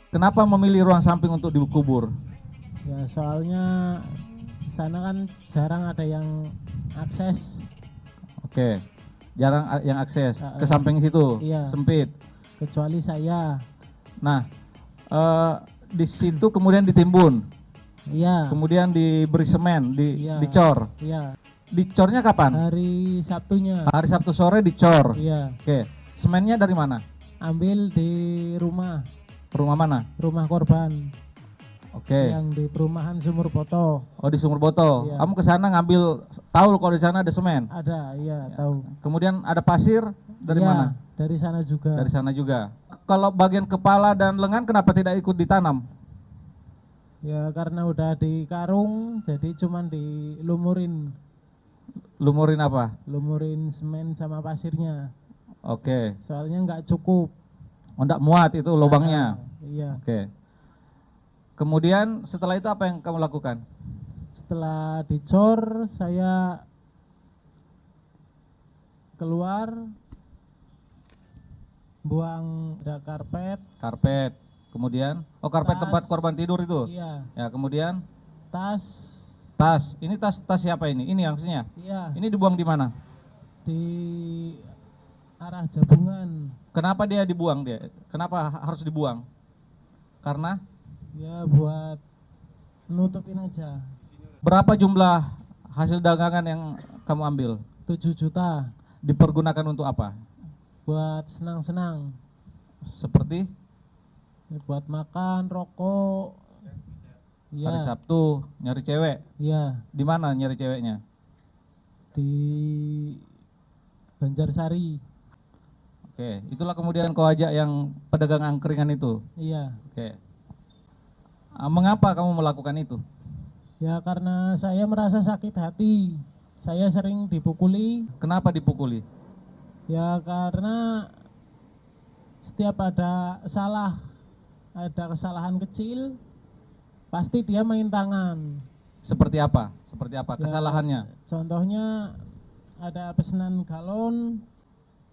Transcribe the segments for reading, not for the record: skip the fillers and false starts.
Kenapa memilih ruang samping untuk dikubur? Ya soalnya sana kan jarang ada yang akses. Oke, jarang yang akses ke Heeh. samping situ, Iya. sempit. Kecuali saya. Nah, di situ kemudian ditimbun, Iya. kemudian diberi semen, Iya. dicor. Iya. Dicornya kapan? Hari Sabtunya. Hari Sabtu sore dicor. Iya. Oke, semennya dari mana? Ambil di rumah Rumah mana? korban Oke. yang di perumahan Sumur Poto. Oh, di Sumur Boto. Iya. Kamu ke sana ngambil, tahu kalau di sana ada semen. Ada, iya tahu. Kemudian ada pasir dari Iya, mana? dari sana juga. Dari sana juga. Kalau bagian kepala dan lengan kenapa tidak ikut ditanam? Ya karena udah di karung, jadi cuman dilumurin, Lumurin apa? lumurin semen sama pasirnya. Oke. Soalnya nggak cukup. Oh, enggak muat itu lubangnya. Iya. Oke. Kemudian setelah itu apa yang kamu lakukan? Setelah dicor, saya keluar, buang ada karpet, Karpet. Kemudian, oh karpet Tas. tempat korban tidur itu. iya, Ya, kemudian tas, tas. Ini tas siapa ini? Ini maksudnya. iya, Ini dibuang di mana? di arah Jabungan. Kenapa dia dibuang dia? Kenapa harus dibuang? Karena Ya buat nutupin aja. berapa jumlah hasil dagangan yang kamu ambil? 7 juta Dipergunakan untuk apa? buat senang-senang. Seperti Ya, buat makan, rokok. hari Iya, Sabtu nyari cewek. iya, Di mana nyari ceweknya? di Banjarsari. Oke, itulah kemudian kau ajak yang pedagang angkringan itu. Iya. Oke. Mengapa kamu melakukan itu? Ya karena saya merasa sakit hati. Saya sering dipukuli. Kenapa dipukuli? Ya karena setiap ada kesalahan kecil, pasti dia main tangan. Seperti apa? Seperti apa Ya, kesalahannya? contohnya ada pesanan galon,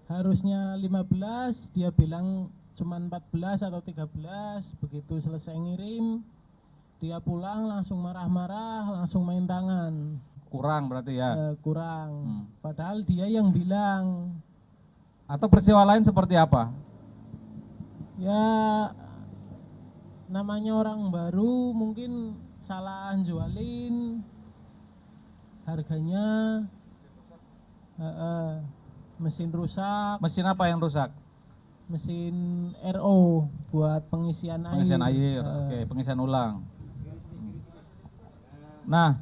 harusnya 15, dia bilang cuma 14 atau 13. Begitu selesai ngirim, dia pulang langsung marah-marah, langsung main tangan. Kurang berarti ya. Kurang. Padahal dia yang bilang. Atau peristiwa lain seperti apa? Ya namanya orang baru mungkin salah jualin harganya, mesin rusak, Mesin apa yang rusak? mesin RO buat pengisian air. Pengisian air. Oke, pengisian ulang. Nah,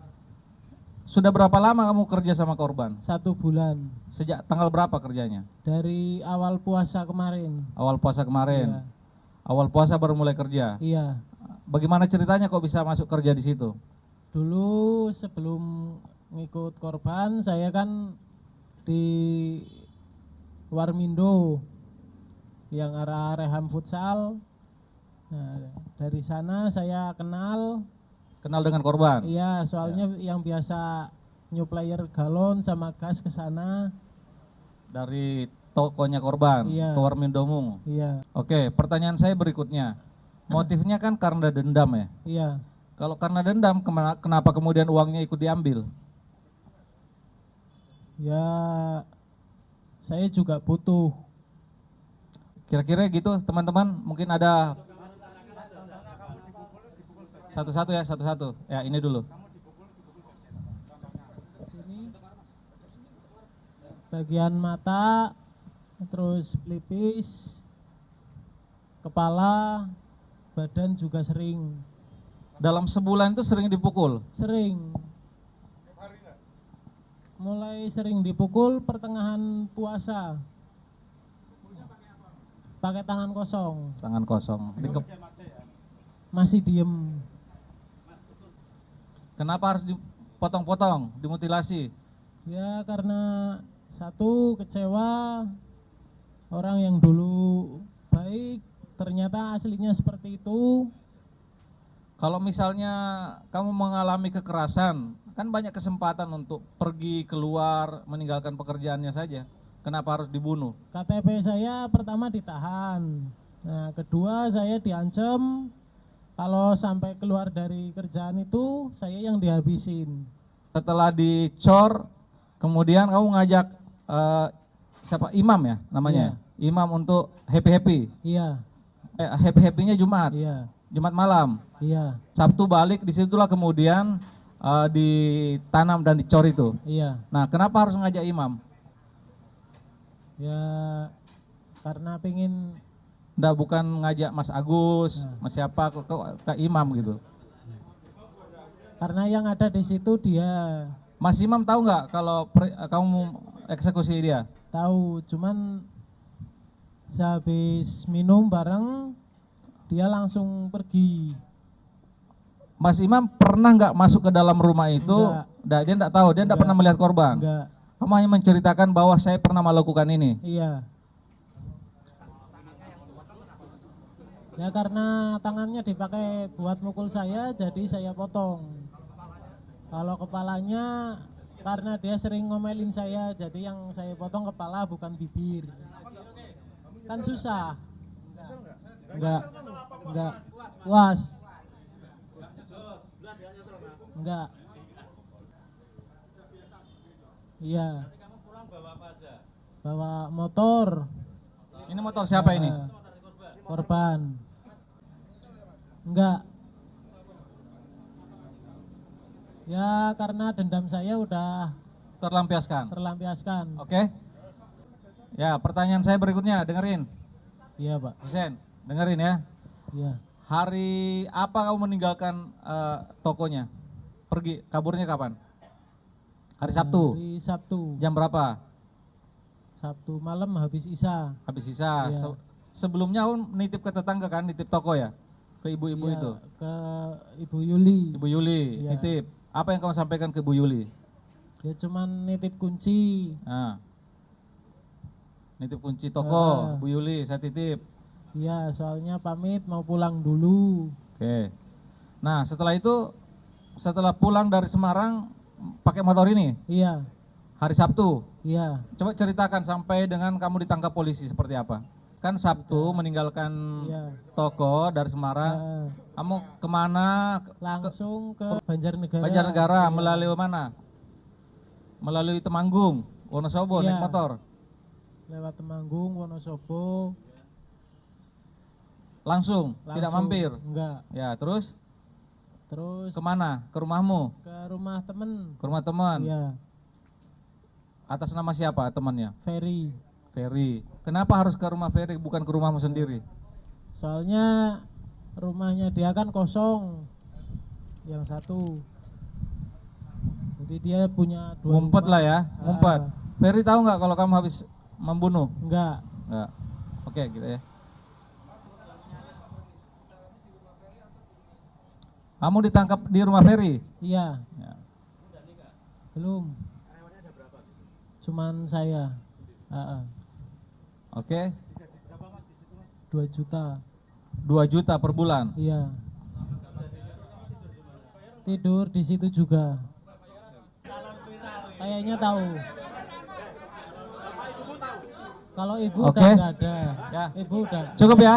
sudah berapa lama kamu kerja sama korban? 1 bulan. Sejak tanggal berapa kerjanya? Dari awal puasa kemarin. Awal puasa kemarin. Iya. Awal puasa baru mulai kerja. Iya. Bagaimana ceritanya kok bisa masuk kerja di situ? Dulu sebelum ngikut korban, saya kan di Warmindo yang arah Reham Futsal. Nah, dari sana saya kenal. Kenal dengan korban? Iya, soalnya yang biasa nyuplayer galon sama gas ke sana. Dari tokonya korban Iya. ke Warmindomu. Iya, Oke, pertanyaan saya berikutnya. Motifnya kan karena dendam ya? iya. Kalau karena dendam, kenapa kemudian uangnya ikut diambil? Ya, saya juga butuh. Kira-kira gitu teman-teman, mungkin ada satu-satu ya, satu-satu. Ya, ini dulu. Ini bagian mata, terus pelipis, kepala, badan juga sering. Dalam sebulan itu sering dipukul? Sering. Mulai sering dipukul pertengahan puasa. Pakai tangan kosong. Tangan kosong. Masih diem. Kenapa harus dipotong-potong, dimutilasi? Ya karena satu kecewa, orang yang dulu baik ternyata aslinya seperti itu. Kalau misalnya kamu mengalami kekerasan, kan banyak kesempatan untuk pergi keluar, meninggalkan pekerjaannya saja. Kenapa harus dibunuh? KTP saya pertama ditahan, Nah, kedua saya diancam kalau sampai keluar dari kerjaan itu saya yang dihabisin. Setelah dicor, kemudian kamu ngajak siapa? Imam ya namanya? Imam untuk happy-happy. Iya, Happy-happynya Jumat, iya, Jumat malam. iya, Sabtu balik, disitulah kemudian ditanam dan dicor itu. iya. Nah, kenapa harus ngajak imam? Ya karena pengen. Nggak, bukan ngajak Mas Agus, Nah. Mas siapa ke imam gitu. Karena yang ada di situ dia Mas Imam tahu nggak kalau kamu eksekusi dia? tahu, cuman sehabis minum bareng dia langsung pergi. Mas Imam pernah nggak masuk ke dalam rumah itu? Enggak. Nggak, dia nggak tahu, dia nggak Enggak. pernah melihat korban. Enggak, Kamu hanya menceritakan bahwa saya pernah melakukan ini. iya. Ya karena tangannya dipakai buat mukul saya, jadi saya potong. Kalau kepalanya karena dia sering ngomelin saya, jadi yang saya potong kepala bukan bibir. Kan susah. Enggak. Puas. Enggak. Iya. Bawa motor. Ini motor siapa ini? Korban. Enggak. Ya karena dendam saya udah Terlampiaskan. terlampiaskan. Oke. Ya, pertanyaan saya berikutnya, dengerin. Iya Pak. Hussein, dengerin ya. Iya. Hari apa kamu meninggalkan tokonya? Pergi, kaburnya kapan? Hari Sabtu. Hari Sabtu. Jam berapa? Sabtu malam habis Isya. Habis sisa. Iya. Sebelumnya kamu nitip ke tetangga kan, nitip toko ya? Ke ibu-ibu Iya, itu. ke Ibu Yuli. Ibu Yuli, Iya. nitip. Apa yang kamu sampaikan ke Bu Yuli? Ya cuman nitip kunci. Nah. Nitip kunci toko, Ah. Bu Yuli, saya titip. Iya, soalnya pamit mau pulang dulu. Oke. Nah, setelah itu, setelah pulang dari Semarang, pakai motor ini, Iya, hari Sabtu. iya. Coba ceritakan sampai dengan kamu ditangkap polisi seperti apa? Kan Sabtu meninggalkan Iya. toko dari Semarang, Eh, kamu kemana? langsung ke Banjarnegara. Banjarnegara, Iya. melalui mana? Melalui Temanggung, Wonosobo, Iya. naik motor. Lewat Temanggung, Wonosobo. Langsung, tidak Langsung. mampir. Enggak. Ya, terus Terus kemana? Ke rumahmu? ke rumah temen. Ke rumah teman? Iya, Atas nama siapa temannya? Ferry. Ferry. Kenapa harus ke rumah Ferry, bukan ke rumahmu sendiri? Soalnya rumahnya dia kan kosong. Yang satu. Jadi dia punya dua Ngumpet rumah. lah ya, ngumpet. Ah, Ferry tahu nggak kalau kamu habis membunuh? enggak. Nggak. Oke, gitu ya. Kamu ditangkap di rumah Ferry? Iya, Ya. belum. Cuman saya. Oke, 2 juta. 2 juta per bulan. Iya. Tidur di situ juga. Kayaknya tahu. Kalau ibu Oke. udah nggak ada. Ya. Ibu udah. Cukup ya.